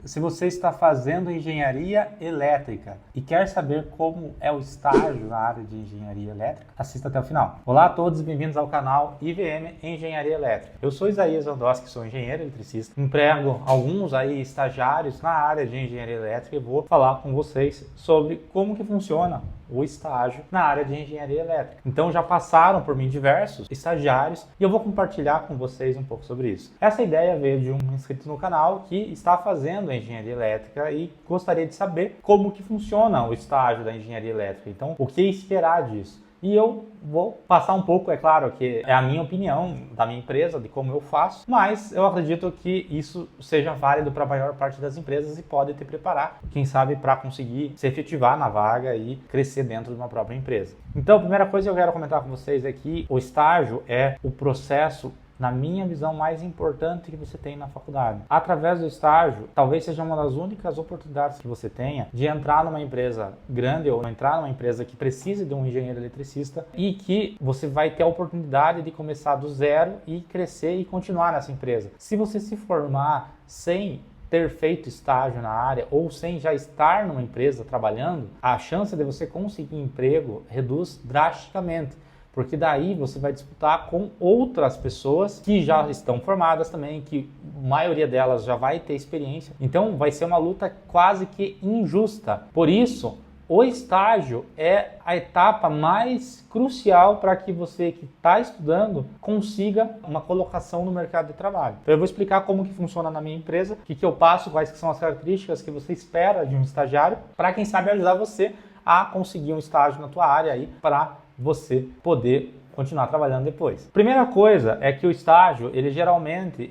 Se você está fazendo engenharia elétrica e quer saber como é o estágio na área de engenharia elétrica, assista até o final. Olá a todos e bem-vindos ao canal IVM Engenharia Elétrica. Eu sou Isaías Landowski, sou engenheiro eletricista, emprego alguns aí estagiários na área de engenharia elétrica e vou falar com vocês sobre como que funciona o estágio na área de engenharia elétrica. Então já passaram por mim diversos estagiários e eu vou compartilhar com vocês um pouco sobre isso. Essa ideia veio de um inscrito no canal que está fazendo engenharia elétrica e gostaria de saber como que funciona o estágio da engenharia elétrica. Então, o que esperar disso? E eu vou passar um pouco, é claro que é a minha opinião da minha empresa, de como eu faço, mas eu acredito que isso seja válido para a maior parte das empresas e pode te preparar, quem sabe, para conseguir se efetivar na vaga e crescer dentro de uma própria empresa. Então, a primeira coisa que eu quero comentar com vocês é que o estágio é o processo, na minha visão, mais importante que você tem na faculdade. Através do estágio, talvez seja uma das únicas oportunidades que você tenha de entrar numa empresa grande ou entrar numa empresa que precise de um engenheiro eletricista e que você vai ter a oportunidade de começar do zero e crescer e continuar nessa empresa. Se você se formar sem ter feito estágio na área ou sem já estar numa empresa trabalhando, a chance de você conseguir emprego reduz drasticamente. Porque daí você vai disputar com outras pessoas que já estão formadas também, que a maioria delas já vai ter experiência. Então vai ser uma luta quase que injusta. Por isso, o estágio é a etapa mais crucial para que você que está estudando consiga uma colocação no mercado de trabalho. Então eu vou explicar como que funciona na minha empresa, o que eu passo, quais que são as características que você espera de um estagiário, para quem sabe ajudar você a conseguir um estágio na tua área aí para você poder continuar trabalhando depois. Primeira coisa é que o estágio, geralmente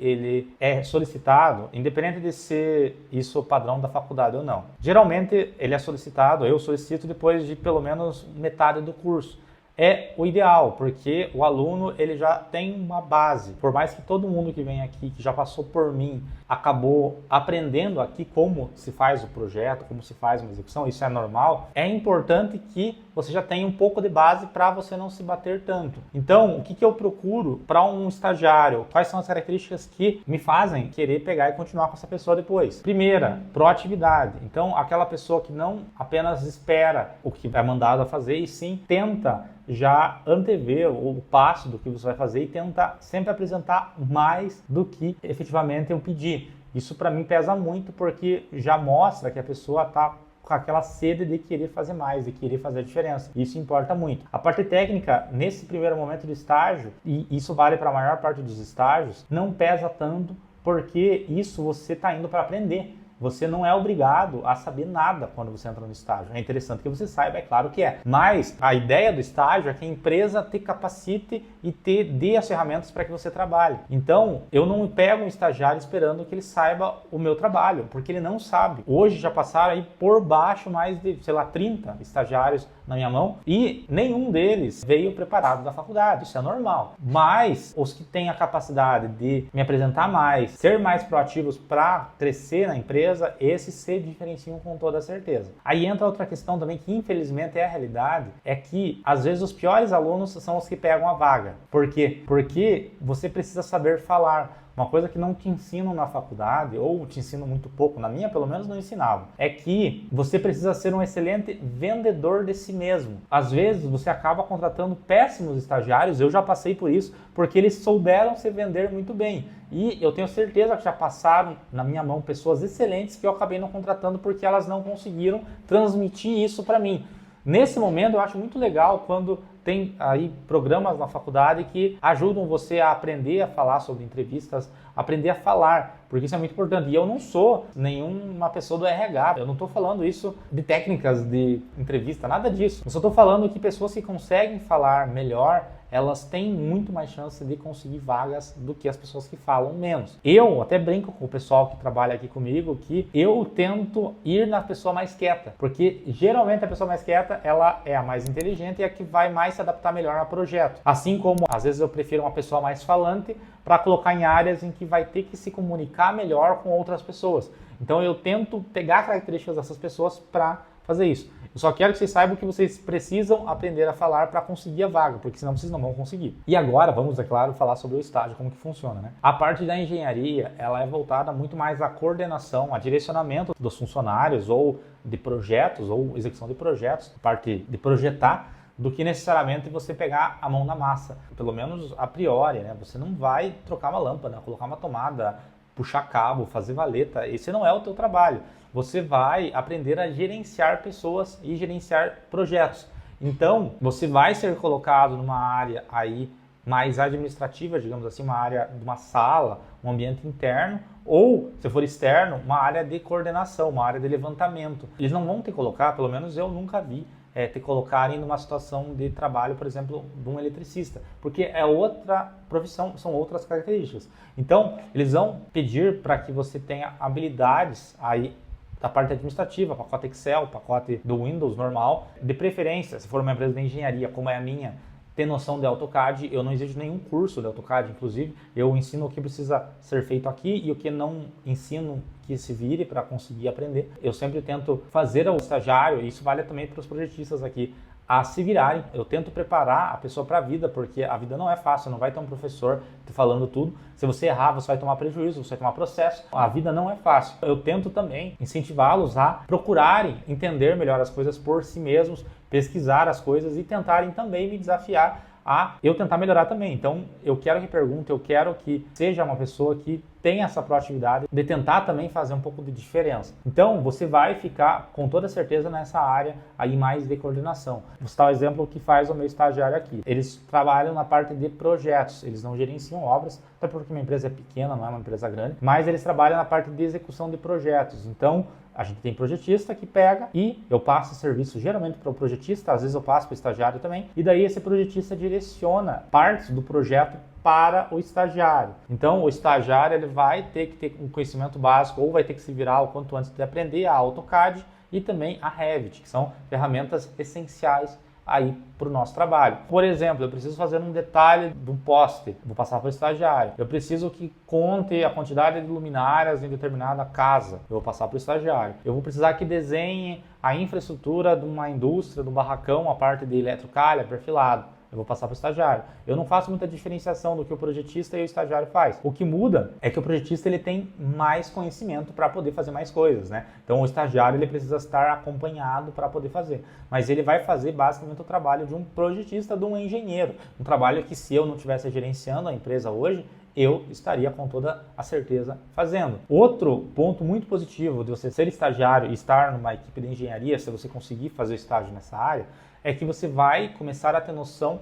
é solicitado, independente de ser isso o padrão da faculdade ou não. Geralmente ele é solicitado, eu solicito depois de pelo menos metade do curso. É o ideal, porque o aluno ele já tem uma base. Por mais que todo mundo que vem aqui, que já passou por mim, acabou aprendendo aqui como se faz o projeto, como se faz uma execução, isso é normal, é importante que você já tenha um pouco de base para você não se bater tanto. Então, o que eu procuro para um estagiário? Quais são as características que me fazem querer pegar e continuar com essa pessoa depois? Primeira, proatividade. Então, aquela pessoa que não apenas espera o que é mandado a fazer e sim tenta já antever o passo do que você vai fazer e tenta sempre apresentar mais do que efetivamente eu pedi. Isso para mim pesa muito porque já mostra que a pessoa está com aquela sede de querer fazer mais, de querer fazer a diferença. Isso importa muito. A parte técnica, nesse primeiro momento do estágio, e isso vale para a maior parte dos estágios, não pesa tanto porque isso você está indo para aprender. Você não é obrigado a saber nada quando você entra no estágio. É interessante que você saiba, é claro que é. Mas a ideia do estágio é que a empresa te capacite e dê as ferramentas para que você trabalhe. Então, eu não pego um estagiário esperando que ele saiba o meu trabalho, porque ele não sabe. Hoje já passaram aí por baixo mais de, 30 estagiários na minha mão e nenhum deles veio preparado da faculdade. Isso é normal. Mas os que têm a capacidade de me apresentar mais, ser mais proativos para crescer na empresa, esses se diferenciam com toda certeza. Aí entra outra questão também que infelizmente é a realidade, é que às vezes os piores alunos são os que pegam a vaga. Por quê? Porque você precisa saber falar. Uma coisa que não te ensinam na faculdade, ou te ensinam muito pouco, na minha pelo menos não ensinavam, é que você precisa ser um excelente vendedor de si mesmo. Às vezes você acaba contratando péssimos estagiários, eu já passei por isso, porque eles souberam se vender muito bem. E eu tenho certeza que já passaram na minha mão pessoas excelentes que eu acabei não contratando porque elas não conseguiram transmitir isso para mim. Nesse momento eu acho muito legal quando tem aí programas na faculdade que ajudam você a aprender a falar sobre entrevistas, aprender a falar, porque isso é muito importante. E eu não sou nenhuma pessoa do RH, eu não estou falando isso de técnicas de entrevista, nada disso. Eu só estou falando que pessoas que conseguem falar melhor, elas têm muito mais chance de conseguir vagas do que as pessoas que falam menos. Eu até brinco com o pessoal que trabalha aqui comigo que eu tento ir na pessoa mais quieta, porque geralmente a pessoa mais quieta, ela é a mais inteligente e a que vai mais se adaptar melhor ao projeto. Assim como às vezes eu prefiro uma pessoa mais falante para colocar em áreas em que vai ter que se comunicar melhor com outras pessoas. Então eu tento pegar características dessas pessoas para fazer isso. Eu só quero que vocês saibam que vocês precisam aprender a falar para conseguir a vaga, porque senão vocês não vão conseguir. E agora vamos, é claro, falar sobre o estágio, como que funciona, né? A parte da engenharia, ela é voltada muito mais à coordenação, a direcionamento dos funcionários ou de projetos ou execução de projetos, parte de projetar, do que necessariamente você pegar a mão na massa. Pelo menos a priori, né? Você não vai trocar uma lâmpada, colocar uma tomada, puxar cabo, fazer valeta. Esse não é o teu trabalho. Você vai aprender a gerenciar pessoas e gerenciar projetos. Então, você vai ser colocado numa área aí mais administrativa, digamos assim, uma área de uma sala, um ambiente interno, ou, se for externo, uma área de coordenação, uma área de levantamento. Eles não vão te colocar, pelo menos eu nunca vi, te colocarem numa situação de trabalho, por exemplo, de um eletricista, porque é outra profissão, são outras características. Então, eles vão pedir para que você tenha habilidades aí da parte administrativa, pacote Excel, pacote do Windows normal, de preferência, se for uma empresa de engenharia como é a minha, ter noção de AutoCAD. Eu não exijo nenhum curso de AutoCAD, inclusive, eu ensino o que precisa ser feito aqui e o que não ensino que se vire para conseguir aprender. Eu sempre tento fazer ao estagiário, e isso vale também para os projetistas aqui, a se virarem. Eu tento preparar a pessoa para a vida, porque a vida não é fácil, não vai ter um professor te falando tudo. Se você errar, você vai tomar prejuízo, você vai tomar processo. A vida não é fácil. Eu tento também incentivá-los a procurarem entender melhor as coisas por si mesmos, pesquisar as coisas e tentarem também me desafiar a eu tentar melhorar também. Então, eu quero que pergunte, eu quero que seja uma pessoa que tenha essa proatividade de tentar também fazer um pouco de diferença. Então, você vai ficar com toda certeza nessa área aí mais de coordenação. Vou citar o exemplo que faz o meu estagiário aqui. Eles trabalham na parte de projetos, eles não gerenciam obras, até porque minha empresa é pequena, não é uma empresa grande, mas eles trabalham na parte de execução de projetos. Então, a gente tem projetista que pega e eu passo serviço geralmente para o projetista, às vezes eu passo para o estagiário também, e daí esse projetista direciona partes do projeto para o estagiário. Então, o estagiário ele vai ter que ter um conhecimento básico ou vai ter que se virar o quanto antes de aprender a AutoCAD e também a Revit, que são ferramentas essenciais aí para o nosso trabalho. Por exemplo, eu preciso fazer um detalhe de um poste, vou passar para o estagiário. Eu preciso que conte a quantidade de luminárias em determinada casa, eu vou passar para o estagiário. Eu vou precisar que desenhe a infraestrutura de uma indústria, de um barracão, a parte de eletrocalha, perfilado. Eu vou passar para o estagiário. Eu não faço muita diferenciação do que o projetista e o estagiário faz. O que muda é que o projetista ele tem mais conhecimento para poder fazer mais coisas, né? Então o estagiário ele precisa estar acompanhado para poder fazer. Mas ele vai fazer basicamente o trabalho de um projetista, de um engenheiro. Um trabalho que se eu não estivesse gerenciando a empresa hoje, eu estaria com toda a certeza fazendo. Outro ponto muito positivo de você ser estagiário e estar numa equipe de engenharia, se você conseguir fazer o estágio nessa área, é que você vai começar a ter noção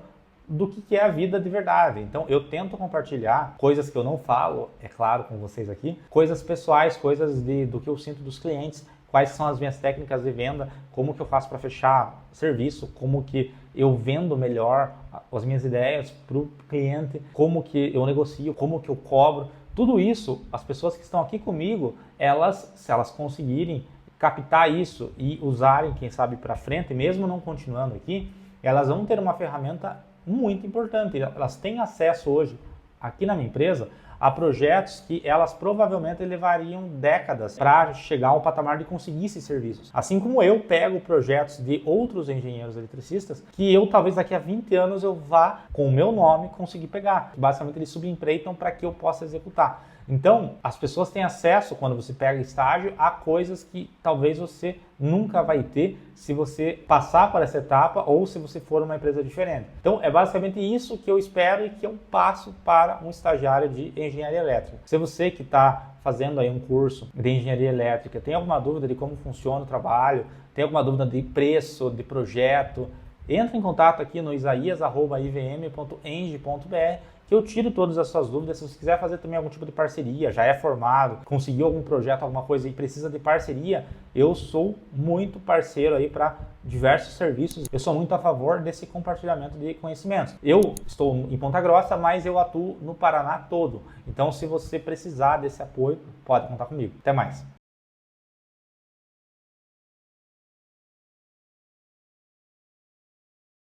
do que é a vida de verdade. Então, eu tento compartilhar coisas que eu não falo, é claro, com vocês aqui, coisas pessoais, coisas do que eu sinto dos clientes, quais são as minhas técnicas de venda, como que eu faço para fechar serviço, como que eu vendo melhor as minhas ideias para o cliente, como que eu negocio, como que eu cobro. Tudo isso, as pessoas que estão aqui comigo, elas, se elas conseguirem captar isso e usarem, quem sabe, para frente, mesmo não continuando aqui, elas vão ter uma ferramenta muito importante. Elas têm acesso hoje, aqui na minha empresa, a projetos que elas provavelmente levariam décadas para chegar ao patamar de conseguir esses serviços. Assim como eu pego projetos de outros engenheiros eletricistas que eu talvez daqui a 20 anos eu vá, com o meu nome, conseguir pegar. Basicamente eles subempreitam para que eu possa executar. Então, as pessoas têm acesso, quando você pega estágio, a coisas que talvez você nunca vai ter se você passar por essa etapa ou se você for uma empresa diferente. Então, é basicamente isso que eu espero e que eu passo para um estagiário de engenharia elétrica. Se você que está fazendo aí um curso de engenharia elétrica, tem alguma dúvida de como funciona o trabalho, tem alguma dúvida de preço, de projeto, entre em contato aqui no isaias@ivm.eng.br que eu tiro todas as suas dúvidas. Se você quiser fazer também algum tipo de parceria, já é formado, conseguiu algum projeto, alguma coisa e precisa de parceria, eu sou muito parceiro aí para diversos serviços. Eu sou muito a favor desse compartilhamento de conhecimentos. Eu estou em Ponta Grossa, mas eu atuo no Paraná todo. Então, se você precisar desse apoio, pode contar comigo. Até mais!